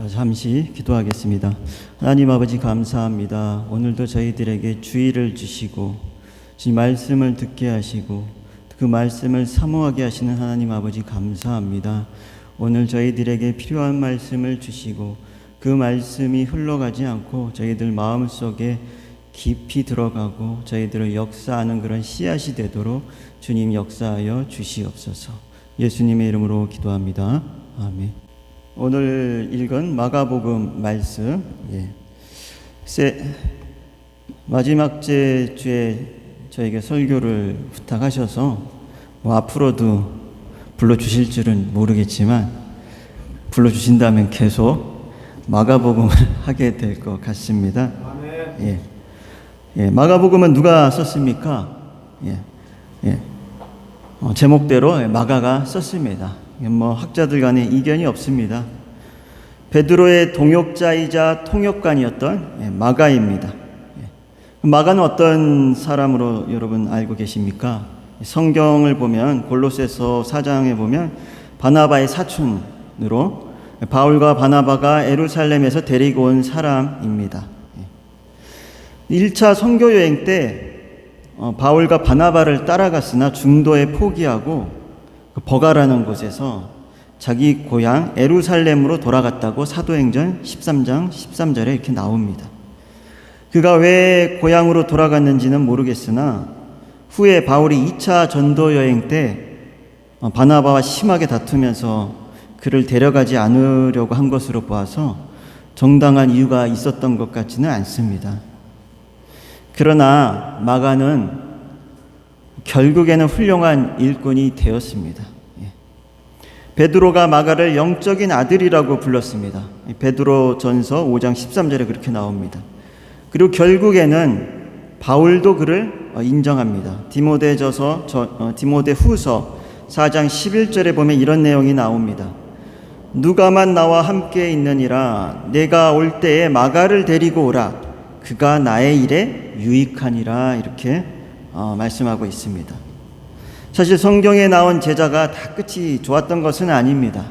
잠시 기도하겠습니다. 하나님 아버지 감사합니다. 오늘도 저희들에게 주의를 주시고 주님 말씀을 듣게 하시고 그 말씀을 사모하게 하시는 하나님 아버지 감사합니다. 오늘 저희들에게 필요한 말씀을 주시고 그 말씀이 흘러가지 않고 저희들 마음속에 깊이 들어가고 저희들을 역사하는 그런 씨앗이 되도록 주님 역사하여 주시옵소서. 예수님의 이름으로 기도합니다. 아멘. 오늘 읽은 마가복음 말씀, 마지막 주에 저에게 설교를 부탁하셔서 앞으로도 불러주실 줄은 모르겠지만 불러주신다면 계속 마가복음을 하게 될 것 같습니다. 마가복음은 누가 썼습니까? 제목대로 마가가 썼습니다. 학자들 간에 이견이 없습니다. 베드로의 동역자이자 통역관이었던 마가입니다. 마가는 어떤 사람으로 여러분 알고 계십니까? 성경을 보면 골로새서 4장에 보면 바나바의 사촌으로 바울과 바나바가 예루살렘에서 데리고 온 사람입니다. 1차 선교 여행 때 바울과 바나바를 따라갔으나 중도에 포기하고 버가라는 곳에서 자기 고향 예루살렘으로 돌아갔다고 사도행전 13장 13절에 이렇게 나옵니다. 그가 왜 고향으로 돌아갔는지는 모르겠으나 후에 바울이 2차 전도 여행 때 바나바와 심하게 다투면서 그를 데려가지 않으려고 한 것으로 보아서 정당한 이유가 있었던 것 같지는 않습니다. 그러나 마가는 결국에는 훌륭한 일꾼이 되었습니다. 베드로가 마가를 영적인 아들이라고 불렀습니다. 베드로 전서 5장 13절에 그렇게 나옵니다. 그리고 결국에는 바울도 그를 인정합니다. 디모데 후서 4장 11절에 보면 이런 내용이 나옵니다. 누가만 나와 함께 있느니라 내가 올 때에 마가를 데리고 오라 그가 나의 일에 유익하니라 이렇게 말씀하고 있습니다. 사실 성경에 나온 제자가 다 끝이 좋았던 것은 아닙니다.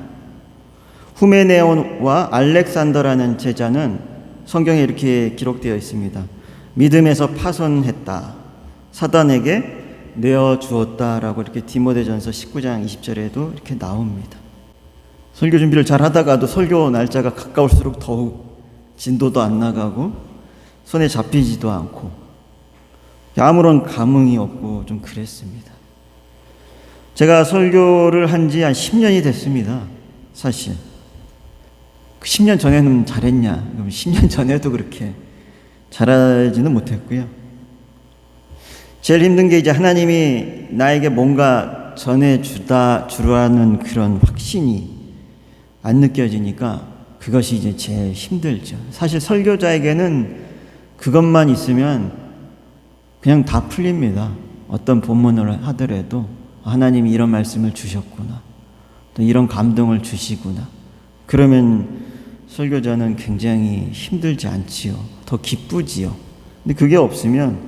후메네온과 알렉산더라는 제자는 성경에 이렇게 기록되어 있습니다. 믿음에서 파손했다. 사단에게 내어주었다라고 이렇게 디모데전서 19장 20절에도 이렇게 나옵니다. 설교 준비를 잘 하다가도 설교 날짜가 가까울수록 더욱 진도도 안 나가고 손에 잡히지도 않고 아무런 감흥이 없고 좀 그랬습니다. 제가 설교를 한 지 한 10년이 됐습니다. 사실 10년 전에는 잘했냐? 그럼 10년 전에도 그렇게 잘하지는 못했고요. 제일 힘든 게 이제 하나님이 나에게 뭔가 전해주라는 그런 확신이 안 느껴지니까 그것이 이제 제일 힘들죠. 사실 설교자에게는 그것만 있으면 그냥 다 풀립니다. 어떤 본문을 하더라도 하나님이 이런 말씀을 주셨구나, 또 이런 감동을 주시구나. 그러면 설교자는 굉장히 힘들지 않지요. 더 기쁘지요. 근데 그게 없으면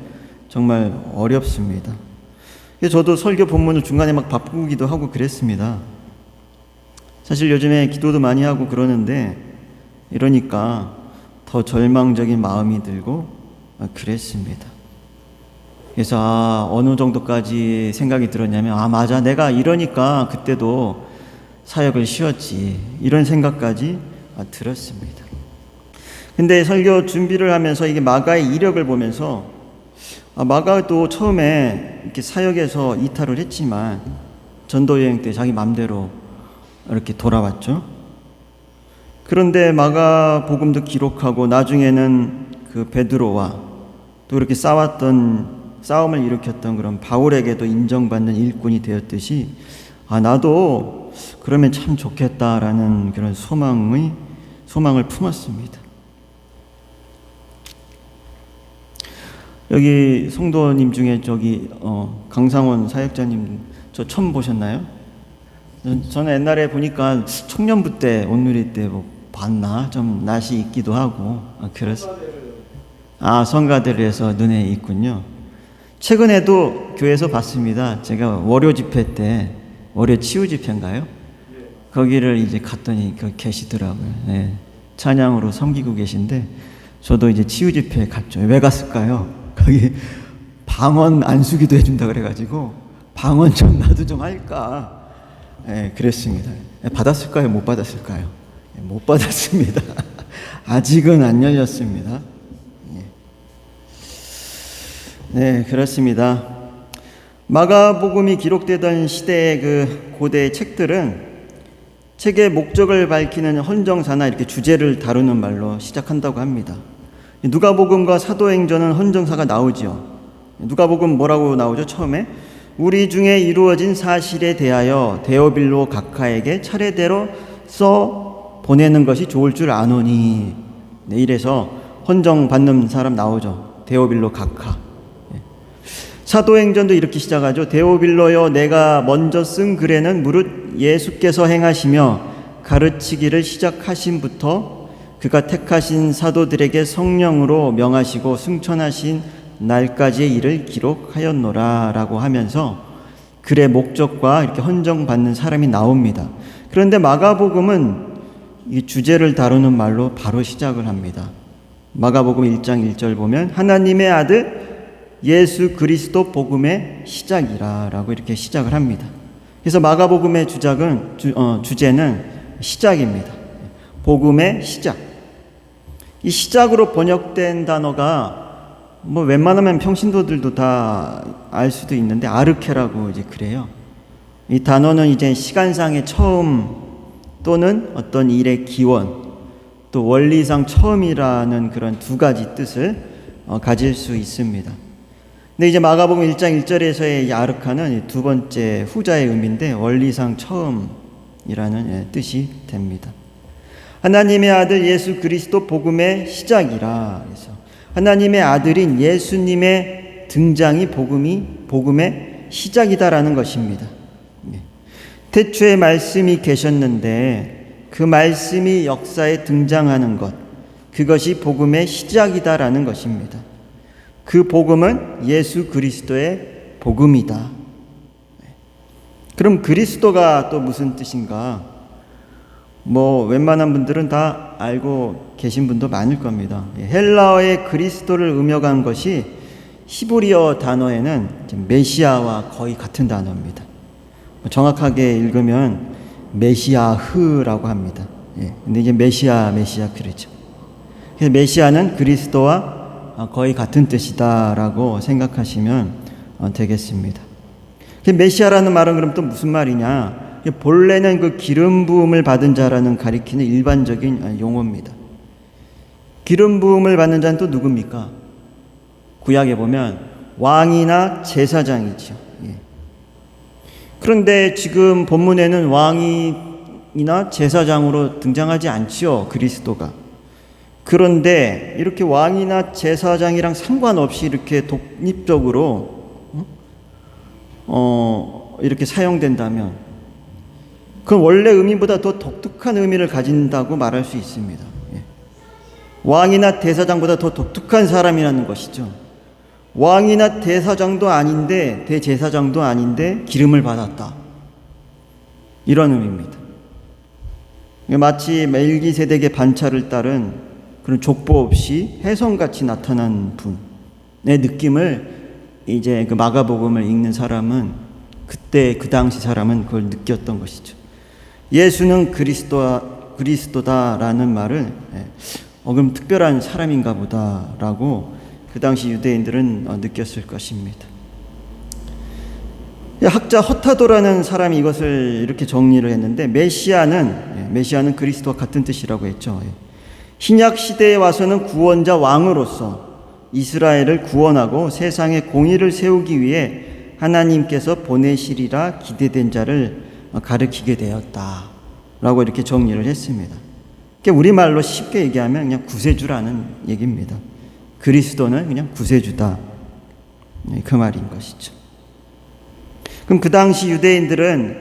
정말 어렵습니다. 저도 설교 본문을 중간에 막 바꾸기도 하고 그랬습니다. 사실 요즘에 기도도 많이 하고 그러는데 이러니까 더 절망적인 마음이 들고 그랬습니다. 그래서 어느 정도까지 생각이 들었냐면 맞아 내가 이러니까 그때도 사역을 쉬었지 이런 생각까지 들었습니다. 근데 설교 준비를 하면서 이게 마가의 이력을 보면서 마가도 처음에 이렇게 사역에서 이탈을 했지만 전도 여행 때 자기 맘대로 이렇게 돌아왔죠. 그런데 마가 복음도 기록하고 나중에는 그 베드로와 또 이렇게 싸움을 일으켰던 그런 바울에게도 인정받는 일꾼이 되었듯이 나도 그러면 참 좋겠다라는 그런 소망을 품었습니다. 여기 성도님 중에 강상원 사역자님 저 처음 보셨나요? 저는 옛날에 보니까 청년부 때 온누리 때 봤나 좀 낯이 있기도 하고 그랬어요. 성가대로에서 눈에 있군요. 최근에도 교회에서 봤습니다. 제가 월요 집회 때 월요 치유 집회인가요? 거기를 이제 갔더니 계시더라고요. 네. 찬양으로 섬기고 계신데 저도 이제 치유 집회에 갔죠. 왜 갔을까요? 거기 방언 안수기도 해준다 그래가지고 방언 좀 나도 좀 할까. 그랬습니다. 받았을까요? 못 받았을까요? 못 받았습니다. 아직은 안 열렸습니다. 네, 그렇습니다. 마가복음이 기록되던 시대의 그 고대의 책들은 책의 목적을 밝히는 헌정사나 이렇게 주제를 다루는 말로 시작한다고 합니다. 누가복음과 사도행전은 헌정사가 나오죠. 누가복음 뭐라고 나오죠? 처음에 우리 중에 이루어진 사실에 대하여 데오빌로 각하에게 차례대로 써 보내는 것이 좋을 줄 아노니. 네, 이래서 헌정 받는 사람 나오죠. 데오빌로 각하. 사도행전도 이렇게 시작하죠. 데오빌로여, 내가 먼저 쓴 글에는 무릇 예수께서 행하시며 가르치기를 시작하신부터 그가 택하신 사도들에게 성령으로 명하시고 승천하신 날까지의 일을 기록하였노라 라고 하면서 글의 목적과 이렇게 헌정받는 사람이 나옵니다. 그런데 마가복음은 이 주제를 다루는 말로 바로 시작을 합니다. 마가복음 1장 1절 보면 하나님의 아들 예수 그리스도 복음의 시작이라 라고 이렇게 시작을 합니다. 그래서 마가복음의 주제는 시작입니다. 복음의 시작. 이 시작으로 번역된 단어가 뭐 웬만하면 평신도들도 다 알 수도 있는데 아르케라고 이제 그래요. 이 단어는 이제 시간상의 처음 또는 어떤 일의 기원 또 원리상 처음이라는 그런 두 가지 뜻을 가질 수 있습니다. 근데 이제 마가복음 1장 1절에서의 이 아르카는 두 번째 후자의 의미인데 원리상 처음이라는 뜻이 됩니다. 하나님의 아들 예수 그리스도 복음의 시작이라. 그래서 하나님의 아들인 예수님의 등장이 복음의 시작이다라는 것입니다. 태초에 말씀이 계셨는데 그 말씀이 역사에 등장하는 것, 그것이 복음의 시작이다라는 것입니다. 그 복음은 예수 그리스도의 복음이다. 그럼 그리스도가 또 무슨 뜻인가? 뭐 웬만한 분들은 다 알고 계신 분도 많을 겁니다. 헬라어의 그리스도를 음역한 것이 히브리어 단어에는 메시아와 거의 같은 단어입니다. 정확하게 읽으면 메시아흐라고 합니다. 근데 이제 메시아 그러죠. 그래서 메시아는 그리스도와 거의 같은 뜻이다라고 생각하시면 되겠습니다. 메시아라는 말은 그럼 또 무슨 말이냐? 본래는 그 기름 부음을 받은 자라는 가리키는 일반적인 용어입니다. 기름 부음을 받는 자는 또 누굽니까? 구약에 보면 왕이나 제사장이죠. 그런데 지금 본문에는 왕이나 제사장으로 등장하지 않죠, 그리스도가. 그런데 이렇게 왕이나 제사장이랑 상관없이 이렇게 독립적으로 이렇게 사용된다면 그건 원래 의미보다 더 독특한 의미를 가진다고 말할 수 있습니다. 왕이나 대사장보다 더 독특한 사람이라는 것이죠. 왕이나 대사장도 아닌데 대제사장도 아닌데 기름을 받았다. 이런 의미입니다. 마치 멜기세덱의 반차를 따른 그런 족보 없이 혜성같이 나타난 분의 느낌을 이제 그 마가복음을 읽는 사람은 그때 그 당시 사람은 그걸 느꼈던 것이죠. 예수는 그리스도다라는 말을 그럼 특별한 사람인가 보다라고 그 당시 유대인들은 느꼈을 것입니다. 학자 허타도라는 사람이 이것을 이렇게 정리를 했는데 메시아는 그리스도와 같은 뜻이라고 했죠. 신약 시대에 와서는 구원자 왕으로서 이스라엘을 구원하고 세상에 공의를 세우기 위해 하나님께서 보내시리라 기대된 자를 가르치게 되었다라고 이렇게 정리를 했습니다. 우리말로 쉽게 얘기하면 그냥 구세주라는 얘기입니다. 그리스도는 그냥 구세주다. 그 말인 것이죠. 그럼 그 당시 유대인들은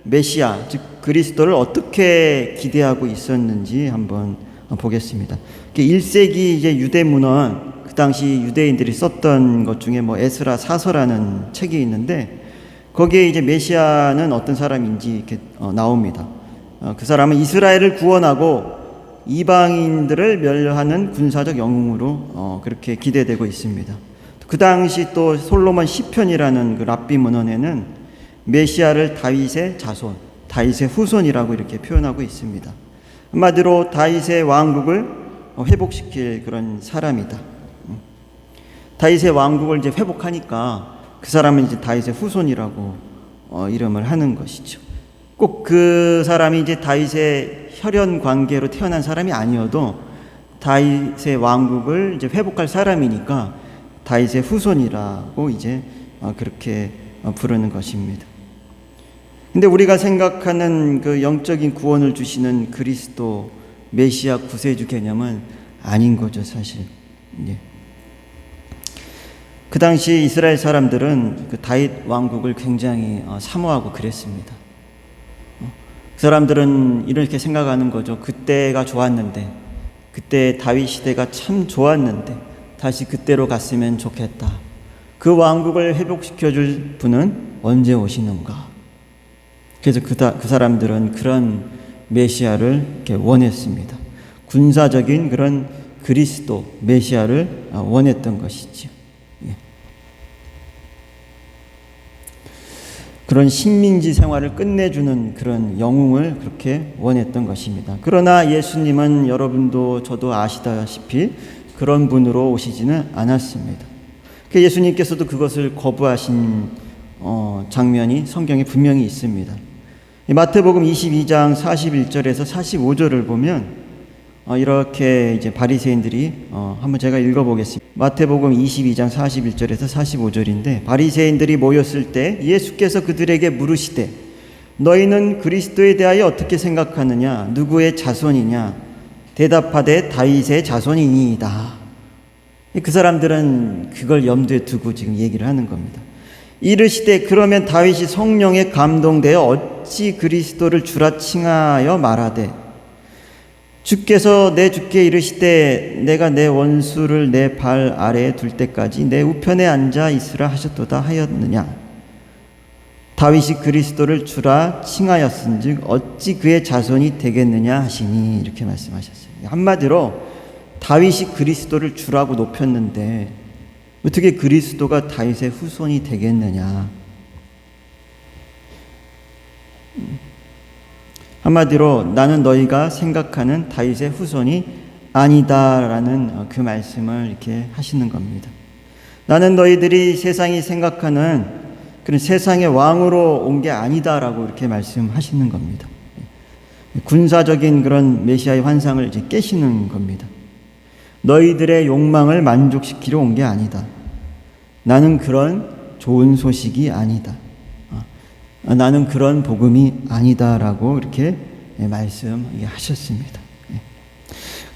메시아, 즉 그리스도를 어떻게 기대하고 있었는지 한번 보겠습니다. 1세기 이제 유대 문헌, 그 당시 유대인들이 썼던 것 중에 뭐 에스라 사서라는 책이 있는데 거기에 이제 메시아는 어떤 사람인지 이렇게 나옵니다. 그 사람은 이스라엘을 구원하고 이방인들을 멸하는 군사적 영웅으로 그렇게 기대되고 있습니다. 그 당시 또 솔로몬 시편이라는 그 랍비 문헌에는 메시아를 다윗의 자손, 다윗의 후손이라고 이렇게 표현하고 있습니다. 한마디로 다윗의 왕국을 회복시킬 그런 사람이다. 다윗의 왕국을 이제 회복하니까 그 사람은 이제 다윗의 후손이라고 이름을 하는 것이죠. 꼭 그 사람이 이제 다윗의 혈연 관계로 태어난 사람이 아니어도 다윗의 왕국을 이제 회복할 사람이니까 다윗의 후손이라고 이제 그렇게 부르는 것입니다. 근데 우리가 생각하는 그 영적인 구원을 주시는 그리스도 메시아 구세주 개념은 아닌 거죠, 사실. 예. 그 당시 이스라엘 사람들은 그 다윗 왕국을 굉장히 사모하고 그랬습니다. 그 사람들은 이렇게 생각하는 거죠. 그때가 좋았는데, 그때 다윗 시대가 참 좋았는데 다시 그때로 갔으면 좋겠다. 그 왕국을 회복시켜줄 분은 언제 오시는가? 그래서 그 사람들은 그런 메시아를 이렇게 원했습니다. 군사적인 그런 그리스도 메시아를 원했던 것이죠. 예. 그런 식민지 생활을 끝내주는 그런 영웅을 그렇게 원했던 것입니다. 그러나 예수님은 여러분도 저도 아시다시피 그런 분으로 오시지는 않았습니다. 예수님께서도 그것을 거부하신 장면이 성경에 분명히 있습니다. 마태복음 22장 41절에서 45절을 보면 이렇게 이제 바리새인들이 한번 제가 읽어보겠습니다. 마태복음 22장 41절에서 45절인데, 바리새인들이 모였을 때 예수께서 그들에게 물으시되 너희는 그리스도에 대하여 어떻게 생각하느냐? 누구의 자손이냐? 대답하되 다윗의 자손이니이다. 그 사람들은 그걸 염두에 두고 지금 얘기를 하는 겁니다. 이르시되 그러면 다윗이 성령에 감동되어 어찌 그리스도를 주라 칭하여 말하되 주께서 내 주께 이르시되 내가 내 원수를 내 발 아래에 둘 때까지 내 우편에 앉아 있으라 하셨도다 하였느냐? 다윗이 그리스도를 주라 칭하였은즉 어찌 그의 자손이 되겠느냐 하시니, 이렇게 말씀하셨어요. 한마디로 다윗이 그리스도를 주라고 높였는데 어떻게 그리스도가 다윗의 후손이 되겠느냐? 한마디로 나는 너희가 생각하는 다윗의 후손이 아니다라는 그 말씀을 이렇게 하시는 겁니다. 나는 너희들이 세상이 생각하는 그런 세상의 왕으로 온 게 아니다라고 이렇게 말씀하시는 겁니다. 군사적인 그런 메시아의 환상을 이제 깨시는 겁니다. 너희들의 욕망을 만족시키러 온 게 아니다. 나는 그런 좋은 소식이 아니다. 나는 그런 복음이 아니다라고 이렇게 말씀하셨습니다.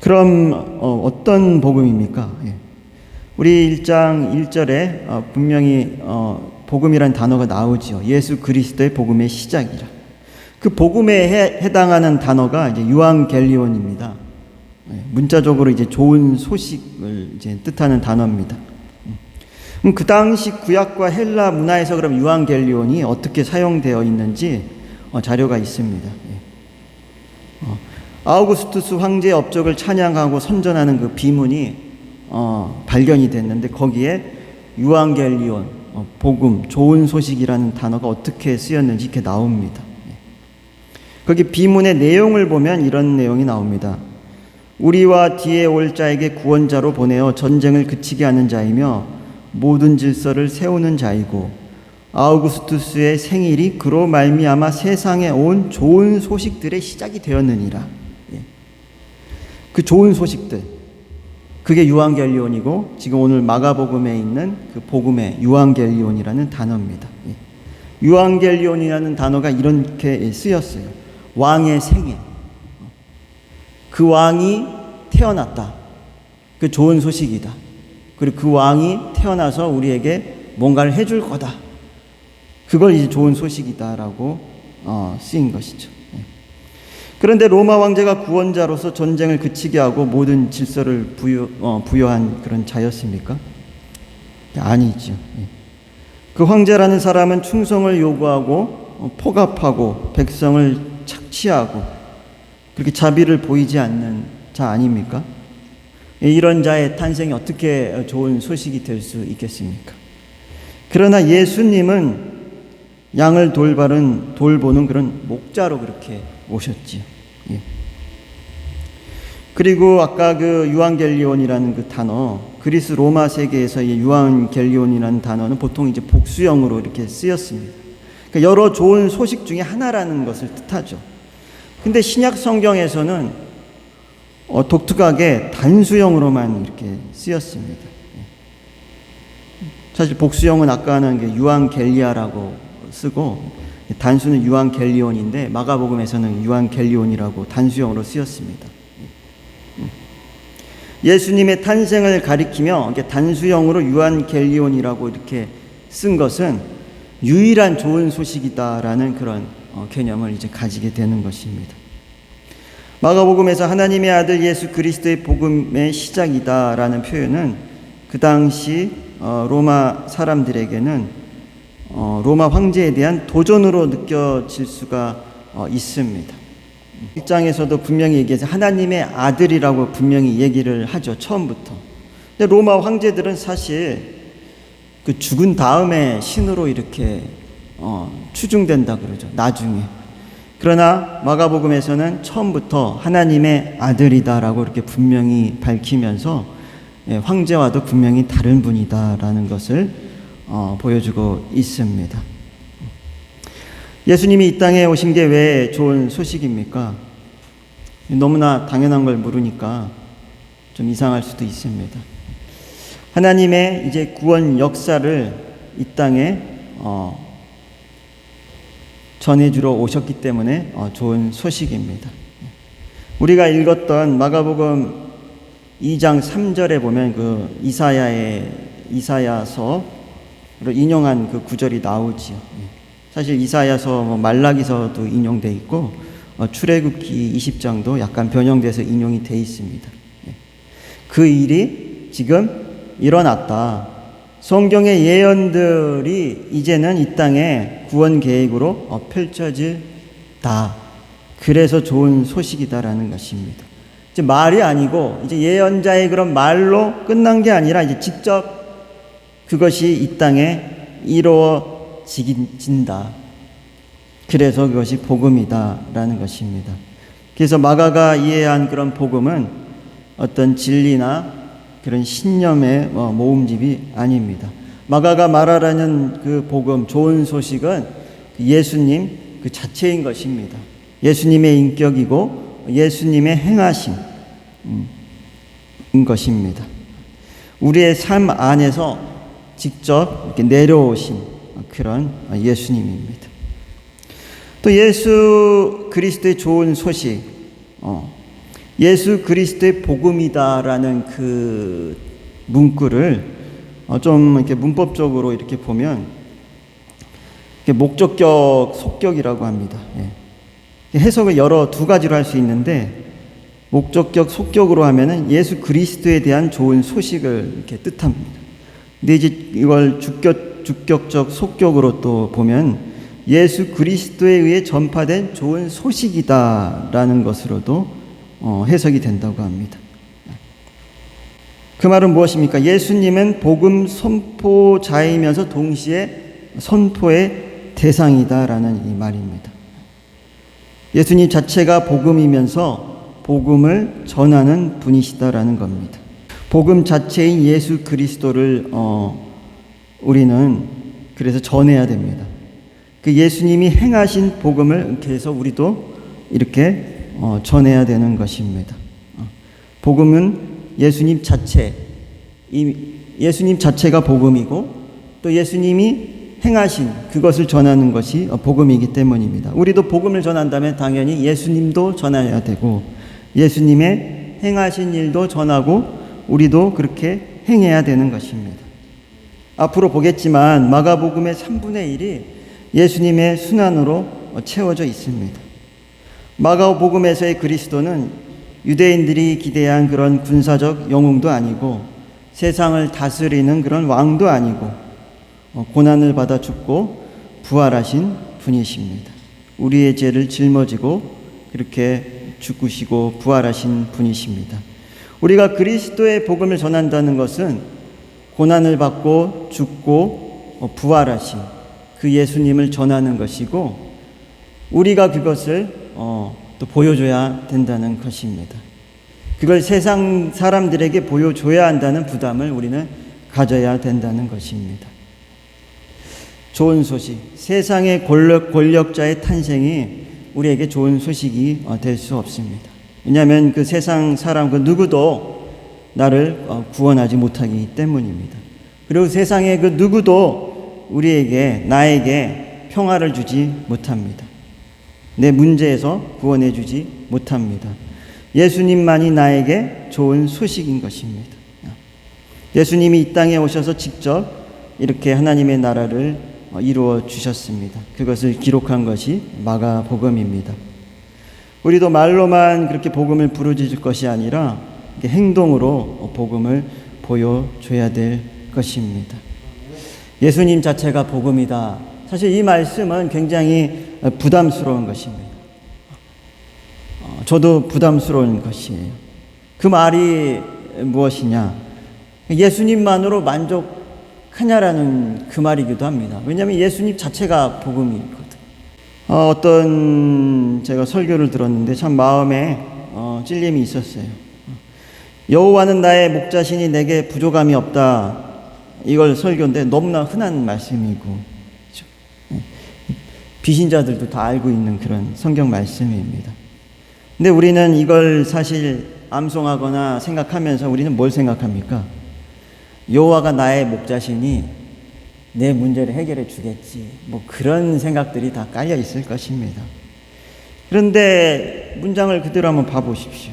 그럼 어떤 복음입니까? 우리 1장 1절에 분명히 복음이라는 단어가 나오죠. 예수 그리스도의 복음의 시작이라. 그 복음에 해당하는 단어가 이제 유앙겔리온입니다. 문자적으로 이제 좋은 소식을 이제 뜻하는 단어입니다. 그 당시 구약과 헬라 문화에서 그럼 유앙겔리온이 어떻게 사용되어 있는지 자료가 있습니다. 아우구스투스 황제의 업적을 찬양하고 선전하는 그 비문이 발견이 됐는데 거기에 유앙겔리온, 복음, 좋은 소식이라는 단어가 어떻게 쓰였는지 이렇게 나옵니다. 거기 비문의 내용을 보면 이런 내용이 나옵니다. 우리와 뒤에 올 자에게 구원자로 보내어 전쟁을 그치게 하는 자이며 모든 질서를 세우는 자이고 아우구스투스의 생일이 그로 말미암아 세상에 온 좋은 소식들의 시작이 되었느니라. 그 좋은 소식들, 그게 유앙겔리온이고 지금 오늘 마가복음에 있는 그 복음의 유앙겔리온이라는 단어입니다. 유앙겔리온이라는 단어가 이렇게 쓰였어요. 왕의 생애, 그 왕이 태어났다. 그 좋은 소식이다. 그리고 그 왕이 태어나서 우리에게 뭔가를 해줄 거다. 그걸 이제 좋은 소식이다라고 쓰인 것이죠. 그런데 로마 황제가 구원자로서 전쟁을 그치게 하고 모든 질서를 부여한 그런 자였습니까? 아니죠. 그 황제라는 사람은 충성을 요구하고 포갑하고 백성을 착취하고 그렇게 자비를 보이지 않는 자 아닙니까? 이런 자의 탄생이 어떻게 좋은 소식이 될 수 있겠습니까? 그러나 예수님은 양을 돌보는 그런 목자로 그렇게 오셨지요. 예. 그리고 아까 그 유앙겔리온이라는 그 단어, 그리스 로마 세계에서의 유앙겔리온이라는 단어는 보통 이제 복수형으로 이렇게 쓰였습니다. 그러니까 여러 좋은 소식 중에 하나라는 것을 뜻하죠. 근데 신약 성경에서는 독특하게 단수형으로만 이렇게 쓰였습니다. 사실 복수형은 아까는 유앙겔리아라고 쓰고 단수는 유앙겔리온인데 마가복음에서는 유앙겔리온이라고 단수형으로 쓰였습니다. 예수님의 탄생을 가리키며 단수형으로 유앙겔리온이라고 이렇게 쓴 것은 유일한 좋은 소식이다라는 그런 개념을 이제 가지게 되는 것입니다. 마가복음에서 하나님의 아들 예수 그리스도의 복음의 시작이다라는 표현은 그 당시 로마 사람들에게는 로마 황제에 대한 도전으로 느껴질 수가 있습니다. 1장에서도 분명히 얘기해서 하나님의 아들이라고 분명히 얘기를 하죠. 처음부터. 근데 로마 황제들은 사실 그 죽은 다음에 신으로 이렇게 추중된다 그러죠. 나중에. 그러나 마가복음에서는 처음부터 하나님의 아들이다라고 이렇게 분명히 밝히면서 황제와도 분명히 다른 분이다라는 것을 보여주고 있습니다. 예수님이 이 땅에 오신 게 왜 좋은 소식입니까? 너무나 당연한 걸 물으니까 좀 이상할 수도 있습니다. 하나님의 이제 구원 역사를 이 땅에 전해주러 오셨기 때문에 좋은 소식입니다. 우리가 읽었던 마가복음 2장 3절에 보면 그 이사야서로 인용한 그 구절이 나오지요. 사실 이사야서, 말라기서도 인용돼 있고 출애굽기 20장도 약간 변형돼서 인용이 돼 있습니다. 그 일이 지금 일어났다. 성경의 예언들이 이제는 이 땅에 구원 계획으로 펼쳐질다. 그래서 좋은 소식이다라는 것입니다. 이제 말이 아니고 이제 예언자의 그런 말로 끝난 게 아니라 이제 직접 그것이 이 땅에 이루어진다. 그래서 그것이 복음이다라는 것입니다. 그래서 마가가 이해한 그런 복음은 어떤 진리나 그런 신념의 모음집이 아닙니다. 마가가 말하라는 그 복음, 좋은 소식은 예수님 그 자체인 것입니다. 예수님의 인격이고 예수님의 행하심인 것입니다. 우리의 삶 안에서 직접 이렇게 내려오신 그런 예수님입니다. 또 예수 그리스도의 좋은 소식, 예수 그리스도의 복음이다라는 그 문구를 좀 이렇게 문법적으로 이렇게 보면 목적격, 속격이라고 합니다. 해석을 두 가지로 할 수 있는데 목적격, 속격으로 하면은 예수 그리스도에 대한 좋은 소식을 이렇게 뜻합니다. 근데 이제 이걸 주격적, 속격으로 또 보면 예수 그리스도에 의해 전파된 좋은 소식이다라는 것으로도 해석이 된다고 합니다. 그 말은 무엇입니까? 예수님은 복음 선포자이면서 동시에 선포의 대상이다라는 이 말입니다. 예수님 자체가 복음이면서 복음을 전하는 분이시다라는 겁니다. 복음 자체인 예수 그리스도를 우리는 그래서 전해야 됩니다. 그 예수님이 행하신 복음을 그래서 우리도 이렇게 전해야 되는 것입니다. 복음은 예수님 자체, 예수님 자체가 복음이고 또 예수님이 행하신 그것을 전하는 것이 복음이기 때문입니다. 우리도 복음을 전한다면 당연히 예수님도 전해야 되고 예수님의 행하신 일도 전하고 우리도 그렇게 행해야 되는 것입니다. 앞으로 보겠지만 마가복음의 3분의 1이 예수님의 순환으로 채워져 있습니다. 마가복음에서의 그리스도는 유대인들이 기대한 그런 군사적 영웅도 아니고 세상을 다스리는 그런 왕도 아니고 고난을 받아 죽고 부활하신 분이십니다. 우리의 죄를 짊어지고 그렇게 죽으시고 부활하신 분이십니다. 우리가 그리스도의 복음을 전한다는 것은 고난을 받고 죽고 부활하신 그 예수님을 전하는 것이고, 우리가 그것을 또 보여줘야 된다는 것입니다. 그걸 세상 사람들에게 보여줘야 한다는 부담을 우리는 가져야 된다는 것입니다. 좋은 소식, 세상의 권력자의 탄생이 우리에게 좋은 소식이 될 수 없습니다. 왜냐하면 그 세상 사람 그 누구도 나를 구원하지 못하기 때문입니다. 그리고 세상의 그 누구도 나에게 평화를 주지 못합니다. 내 문제에서 구원해 주지 못합니다. 예수님만이 나에게 좋은 소식인 것입니다. 예수님이 이 땅에 오셔서 직접 이렇게 하나님의 나라를 이루어 주셨습니다. 그것을 기록한 것이 마가복음입니다. 우리도 말로만 그렇게 복음을 부르짖을 것이 아니라 행동으로 복음을 보여줘야 될 것입니다. 예수님 자체가 복음이다. 사실 이 말씀은 굉장히 부담스러운 것입니다. 저도 부담스러운 것이에요. 그 말이 무엇이냐? 예수님만으로 만족하냐라는 그 말이기도 합니다. 왜냐하면 예수님 자체가 복음이거든. 어떤 제가 설교를 들었는데 참 마음에 찔림이 있었어요. 여호와는 나의 목자시니 내게 부족함이 없다. 이걸 설교인데 너무나 흔한 말씀이고, 그렇죠? 비신자들도 다 알고 있는 그런 성경 말씀입니다. 근데 우리는 이걸 사실 암송하거나 생각하면서 우리는 뭘 생각합니까? 여호와가 나의 목자시니 내 문제를 해결해 주겠지. 뭐 그런 생각들이 다 깔려 있을 것입니다. 그런데 문장을 그대로 한번 봐보십시오.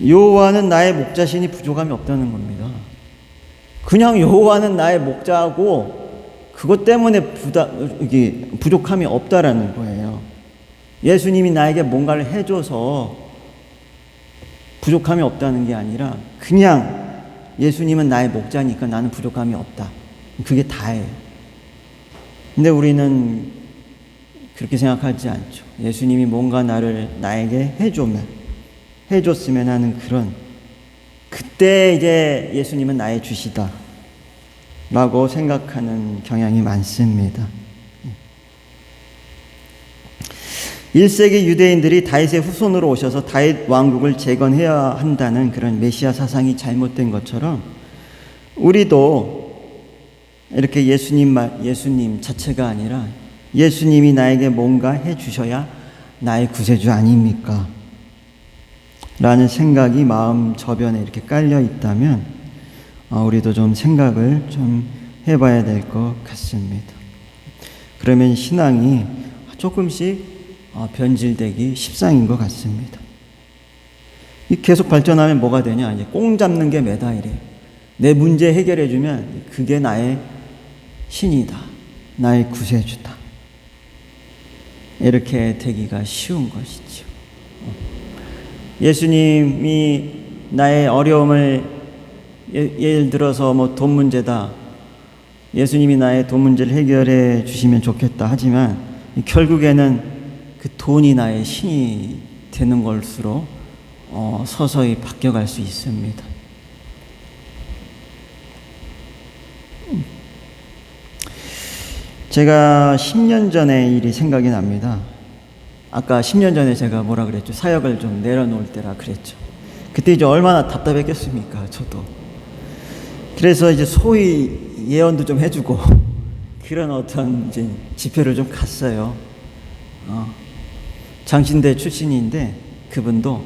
여호와는 나의 목자시니 부족함이 없다는 겁니다. 그냥 여호와는 나의 목자고 그것 때문에 부족함이 없다라는 거예요. 예수님이 나에게 뭔가를 해줘서 부족함이 없다는 게 아니라 그냥 예수님은 나의 목자니까 나는 부족함이 없다. 그게 다예요. 근데 우리는 그렇게 생각하지 않죠. 예수님이 뭔가 나에게 해줬으면 하는 그때 이제 예수님은 나의 주시다 라고 생각하는 경향이 많습니다. 1세기 유대인들이 다윗의 후손으로 오셔서 다윗 왕국을 재건해야 한다는 그런 메시아 사상이 잘못된 것처럼 우리도 이렇게 예수님 자체가 아니라 예수님이 나에게 뭔가 해주셔야 나의 구세주 아닙니까? 라는 생각이 마음 저변에 이렇게 깔려 있다면 우리도 좀 생각을 좀 해봐야 될 것 같습니다. 그러면 신앙이 조금씩 변질되기 십상인 것 같습니다. 계속 발전하면 뭐가 되냐? 이제 꽁 잡는 게 메다이래요. 내 문제 해결해주면 그게 나의 신이다. 나의 구세주다. 이렇게 되기가 쉬운 것이죠. 예수님이 나의 어려움을 예를 들어서 뭐 돈 문제다. 예수님이 나의 돈 문제를 해결해 주시면 좋겠다. 하지만 결국에는 그 돈이 나의 신이 되는 것으로 서서히 바뀌어갈 수 있습니다. 제가 10년 전의 일이 생각이 납니다. 아까 10년 전에 제가 뭐라 그랬죠? 사역을 좀 내려놓을 때라 그랬죠. 그때 이제 얼마나 답답했겠습니까? 저도. 그래서 이제 소위 예언도 좀 해주고 그런 어떤 이제 집회를 좀 갔어요. 장신대 출신인데 그분도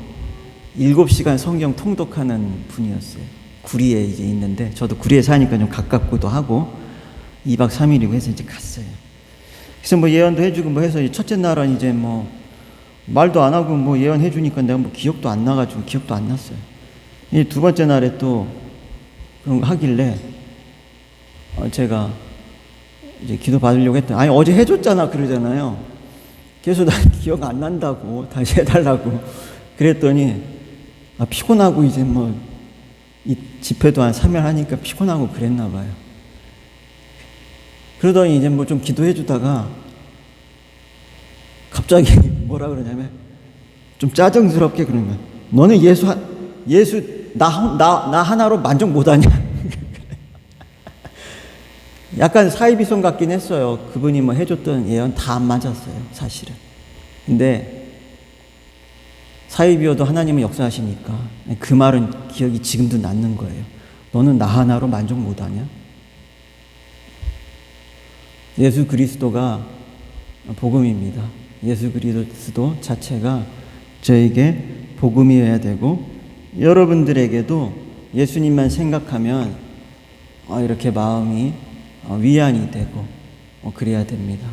7시간 성경 통독하는 분이었어요. 구리에 이제 있는데 저도 구리에 사니까 좀 가깝기도 하고 2박 3일이고 해서 이제 갔어요. 그래서 뭐 예언도 해주고 뭐 해서 첫째 날은 이제 뭐 말도 안 하고 뭐 예언해 주니까 내가 뭐 기억도 안 나가지고 기억도 안 났어요. 이 두 번째 날에 또 그런 거 하길래 제가 이제 기도 받으려고 했더니 아니 어제 해줬잖아 그러잖아요. 그래서 난 기억 안 난다고 다시 해달라고 그랬더니 피곤하고 이제 뭐 이 집회도 한 3일 하니까 피곤하고 그랬나 봐요. 그러더니 이제 뭐 좀 기도해 주다가 갑자기 뭐라 그러냐면 좀 짜증스럽게 그런 거야. 너는 나 하나로 만족 못하냐? 약간 사이비송 같긴 했어요. 그분이 뭐 해줬던 예언 다 안 맞았어요, 사실은. 근데 사이비여도 하나님은 역사하시니까 그 말은 기억이 지금도 남는 거예요. 너는 나 하나로 만족 못하냐? 예수 그리스도가 복음입니다. 예수 그리스도 자체가 저에게 복음이어야 되고, 여러분들에게도 예수님만 생각하면 이렇게 마음이 위안이 되고 그래야 됩니다.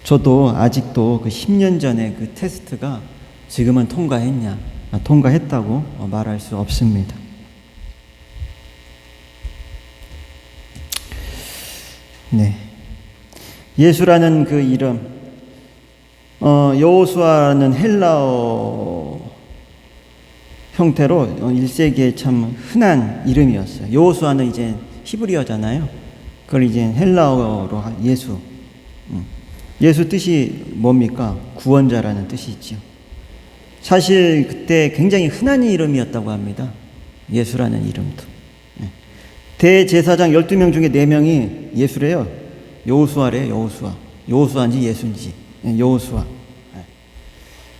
저도 아직도 그 10년 전에 그 테스트가 지금은 통과했냐? 통과했다고 말할 수 없습니다. 네. 예수라는 그 이름, 여호수아는 헬라어 형태로 1세기에 참 흔한 이름이었어요. 여호수아는 이제 히브리어잖아요. 그걸 이제 헬라어로 예수. 예수 뜻이 뭡니까? 구원자라는 뜻이지요. 사실 그때 굉장히 흔한 이름이었다고 합니다. 예수라는 이름도. 대제사장 12명 중에 4명이 예수래요. 여호수아래요. 여호수아. 여호수아인지 예수인지. 여호수아.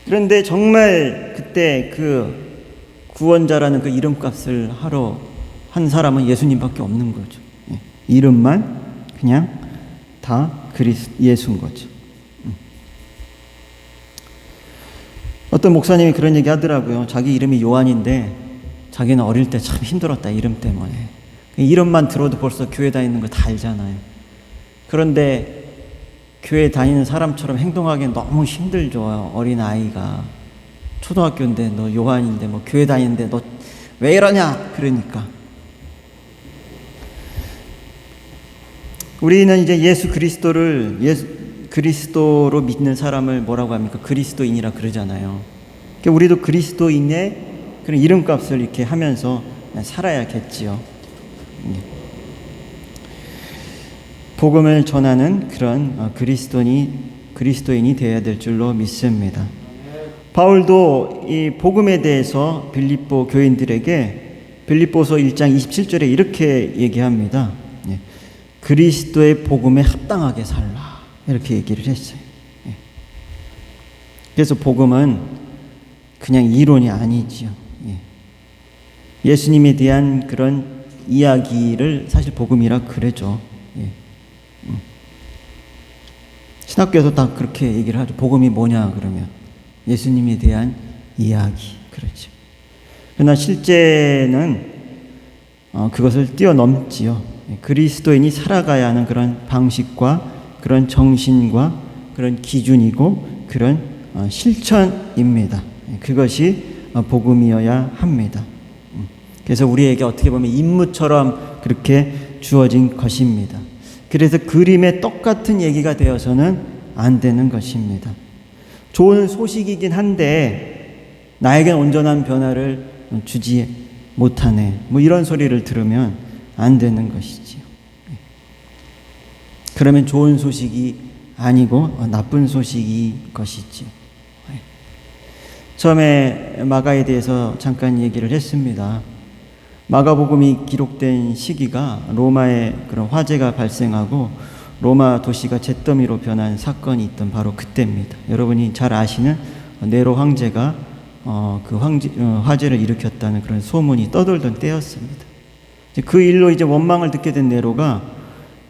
그런데 정말 그때 그 구원자라는 그 이름값을 하러 한 사람은 예수님밖에 없는 거죠. 이름만 그냥 다 예수인 거죠. 어떤 목사님이 그런 얘기 하더라고요. 자기 이름이 요한인데 자기는 어릴 때 참 힘들었다, 이름 때문에. 이름만 들어도 벌써 교회 다니는 거 다 알잖아요. 그런데 교회 다니는 사람처럼 행동하기엔 너무 힘들죠. 어린 아이가 초등학교인데 너 요한인데 뭐 교회 다니는데 너 왜 이러냐? 그러니까 우리는 이제 예수 그리스도로 믿는 사람을 뭐라고 합니까? 그리스도인이라 그러잖아요. 그러니까 우리도 그리스도인의 그런 이름값을 이렇게 하면서 살아야겠지요. 복음을 전하는 그런 그리스도인이 되어야 될 줄로 믿습니다. 바울도 이 복음에 대해서 빌립보 교인들에게 빌립보서 1장 27절에 이렇게 얘기합니다. 그리스도의 복음에 합당하게 살라, 이렇게 얘기를 했어요. 그래서 복음은 그냥 이론이 아니지요. 예수님에 대한 그런 이야기를 사실 복음이라 그러죠. 신학교에서 다 그렇게 얘기를 하죠. 복음이 뭐냐 그러면 예수님에 대한 이야기, 그렇죠. 그러나 실제는 그것을 뛰어넘지요. 그리스도인이 살아가야 하는 그런 방식과 그런 정신과 그런 기준이고 그런 실천입니다. 그것이 복음이어야 합니다. 그래서 우리에게 어떻게 보면 임무처럼 그렇게 주어진 것입니다. 그래서 그림의 똑같은 얘기가 되어서는 안 되는 것입니다. 좋은 소식이긴 한데 나에겐 온전한 변화를 주지 못하네, 뭐 이런 소리를 들으면 안 되는 것이지요. 그러면 좋은 소식이 아니고 나쁜 소식이 것이지요. 처음에 마가에 대해서 잠깐 얘기를 했습니다. 마가복음이 기록된 시기가 로마의 그런 화재가 발생하고 로마 도시가 잿더미로 변한 사건이 있던 바로 그때입니다. 여러분이 잘 아시는 네로 황제가 화재를 일으켰다는 그런 소문이 떠돌던 때였습니다. 그 일로 이제 원망을 듣게 된 네로가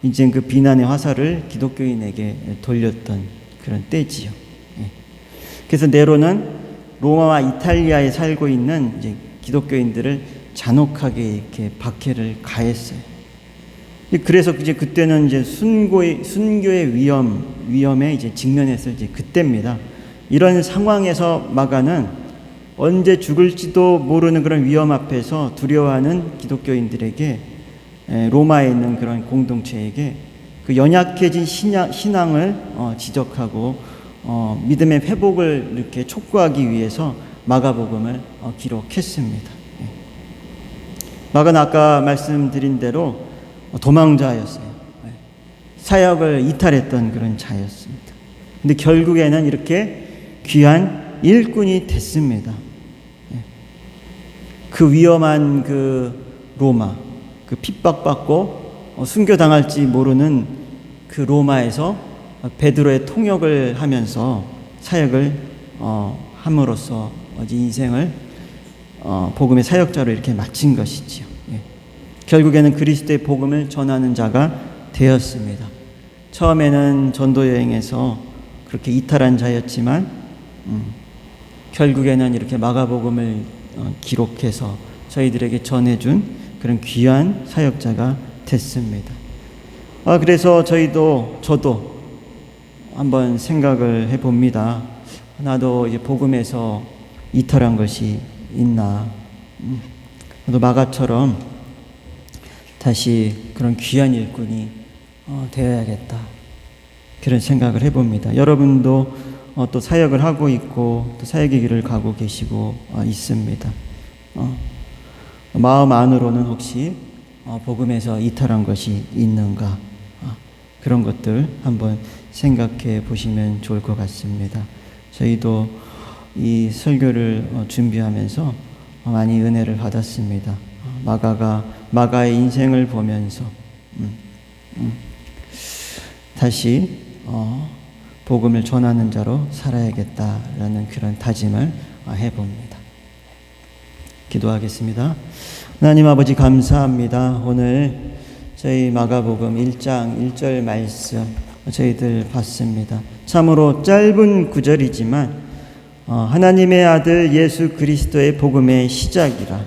이제 그 비난의 화살을 기독교인에게 돌렸던 그런 때지요. 그래서 네로는 로마와 이탈리아에 살고 있는 이제 기독교인들을 잔혹하게 이렇게 박해를 가했어요. 그래서 이제 그때는 이제 순교의 위험에 이제 직면했을 이제 그때입니다. 이런 상황에서 마가는 언제 죽을지도 모르는 그런 위험 앞에서 두려워하는 기독교인들에게, 로마에 있는 그런 공동체에게 그 연약해진 신앙을 지적하고 믿음의 회복을 이렇게 촉구하기 위해서 마가복음을 기록했습니다. 마가는 아까 말씀드린 대로 도망자였어요. 사역을 이탈했던 그런 자였습니다. 근데 결국에는 이렇게 귀한 일꾼이 됐습니다. 그 위험한 그 로마, 그 핍박받고 순교당할지 모르는 그 로마에서 베드로의 통역을 하면서 사역을 함으로써 인생을 복음의 사역자로 이렇게 마친 것이지요. 결국에는 그리스도의 복음을 전하는 자가 되었습니다. 처음에는 전도 여행에서 그렇게 이탈한 자였지만 결국에는 이렇게 마가복음을 기록해서 저희들에게 전해준 그런 귀한 사역자가 됐습니다. 그래서 저도 한번 생각을 해봅니다. 나도 이제 복음에서 이탈한 것이 있나? 나도 마가처럼 다시 그런 귀한 일꾼이 되어야겠다. 그런 생각을 해봅니다. 여러분도 또 사역을 하고 있고 또 사역의 길을 가고 계시고 있습니다. 마음 안으로는 혹시 복음에서 이탈한 것이 있는가? 그런 것들 한번 생각해 보시면 좋을 것 같습니다. 저희도 이 설교를 준비하면서 많이 은혜를 받았습니다. 마가의 인생을 보면서 다시 복음을 전하는 자로 살아야겠다라는 그런 다짐을 해봅니다. 기도하겠습니다. 하나님 아버지 감사합니다. 오늘 저희 마가복음 1장 1절 말씀 저희들 봤습니다. 참으로 짧은 구절이지만 하나님의 아들 예수 그리스도의 복음의 시작이라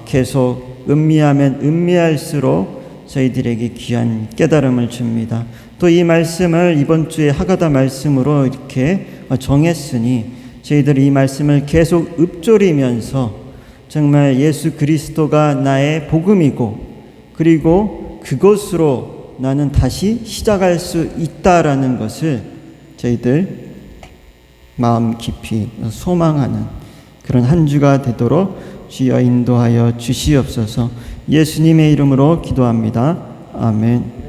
계속 음미하면 음미할수록 저희들에게 귀한 깨달음을 줍니다. 또 이 말씀을 이번 주에 하가다 말씀으로 이렇게 정했으니 저희들이 이 말씀을 계속 읊조리면서 정말 예수 그리스도가 나의 복음이고 그리고 그것으로 나는 다시 시작할 수 있다라는 것을 저희들 마음 깊이 소망하는 그런 한 주가 되도록 주여 인도하여 주시옵소서. 예수님의 이름으로 기도합니다. 아멘.